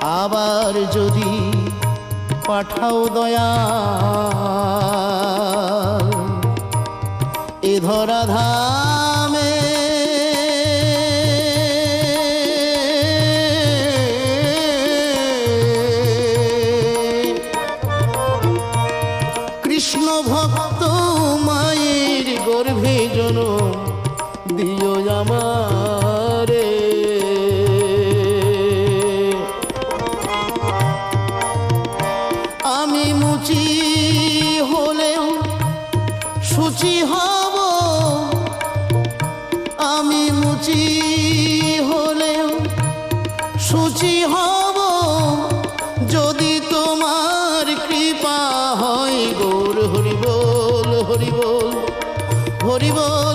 আবার যদি পাঠাও দয়া এ ধরা ধামে কৃষ্ণ ভক্ত মায়ের গর্ভে জনম দিও আমারে। আমি মুচি হলেও শুচি হব, আমি মুচি হলেও শুচি হব যদি তোমার কৃপা হয়। গৌর হরি বল হরি বল হরি বল